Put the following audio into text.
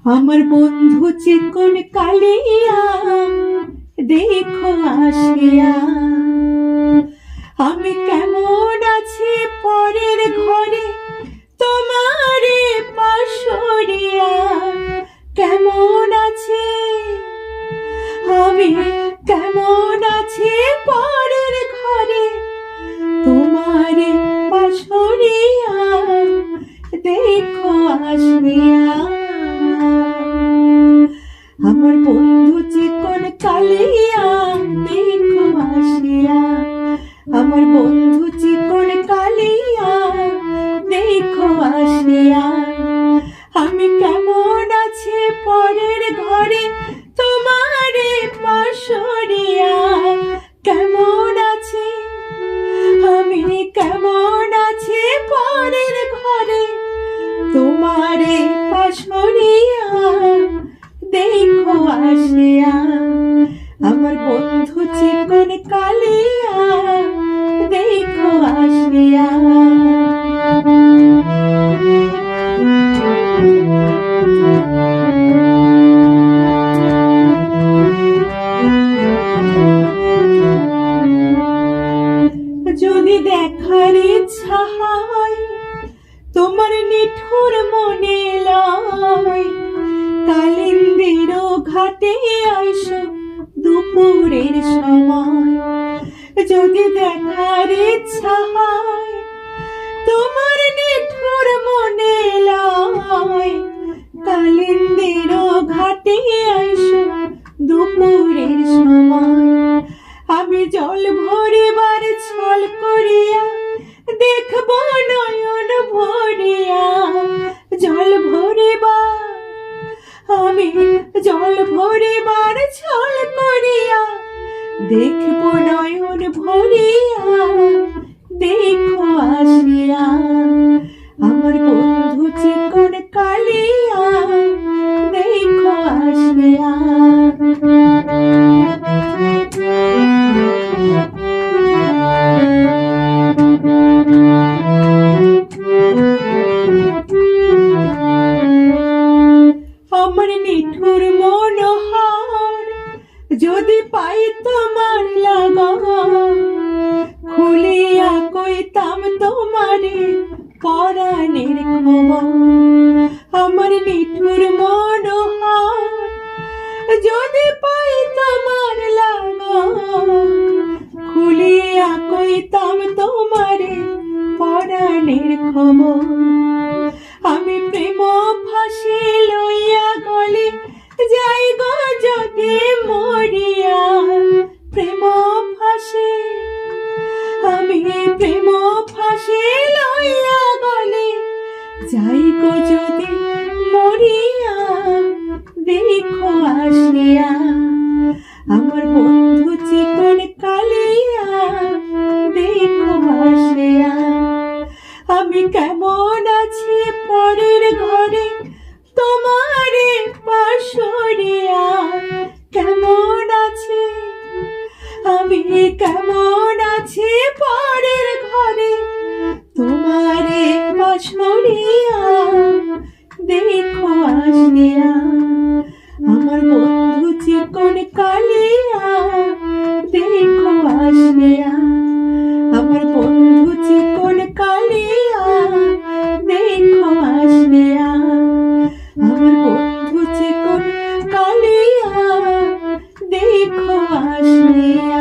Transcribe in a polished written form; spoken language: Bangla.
আমার বন্ধু চিকন কালিয়া দেখো আসিয়া, আমি কেমন আছি পরের ঘরে তোমারে পাশরিয়া। কেমন আছে আমি, কেমন আছি পরের ঘরে তোমারে পাশরিয়া, দেখো আসিয়া। আমার বন্ধু চিকন কালিয়া দেখো আসিয়া, আমার বন্ধু চিকন কালিয়া দেখো আসিয়া। আমি কেমন আছি পরের ঘরে তোমারে পাশরিয়া। কেমন আছি আমি, কেমন আছি পরের ঘরে তোমারে পাশরিয়া, দেখো আসিয়া। আমার বন্ধু চিকন কালিয়া দেখো আসিয়া। যদি দেখার ইচ্ছা হয় তোমার নিঠুর মনে লয়, কালিন্দির ঘাটে আইসো দুপুরের সময়। যদি দেখার ইচ্ছা হয় তোমার নিঠুর মনে লয়, কালিন্দির ঘাটে আইসো দুপুরের সময়। আমি জল ভরিবার ছল করিয়া দেখব নয়ন ভরিয়া। জল ভরিবার আমি, জল ভরিবার ছল করিয়া দেখব নয়ন ভরিয়া, দেখো আসিয়া। আমার বন্ধু চিকন কালিয়া দেখো আসিয়া। আমার নিঠুর মনোহর যদি পাই তোমার লাগন, খুলিয়া কইতাম তোমারে পরাণের খবর। আমার নিঠুর মনোহর যদি পাই তোমার লাগন, খুলিয়া কইতাম তোমারে পরাণের খবর। আমি প্রেম ফাঁসি লইয়া গলে যাই গো যদি মরিয়া। প্রেম ফাঁসি আমি, প্রেম ফাঁসি লইয়া গলে যাই গো যদি মরিয়া, দেখো আসিয়া। আমার বন্ধু চিকন কালিয়া দেখো আসিয়া। আমি কেমন আছি পরের ঘরে তোমারে পাশরিয়া। কেমন আছি আমি, কেমন আছি পরের ঘরে তোমারে পাশরিয়া, দেখো আসিয়া। আমার বন্ধু চিকন কালিয়া দেখো আসিয়া। আমার বন্ধু চিকন কালিয়া দেখো আসিয়া। আমার বন্ধু চিকন কালিয়া দেখো আসিয়া।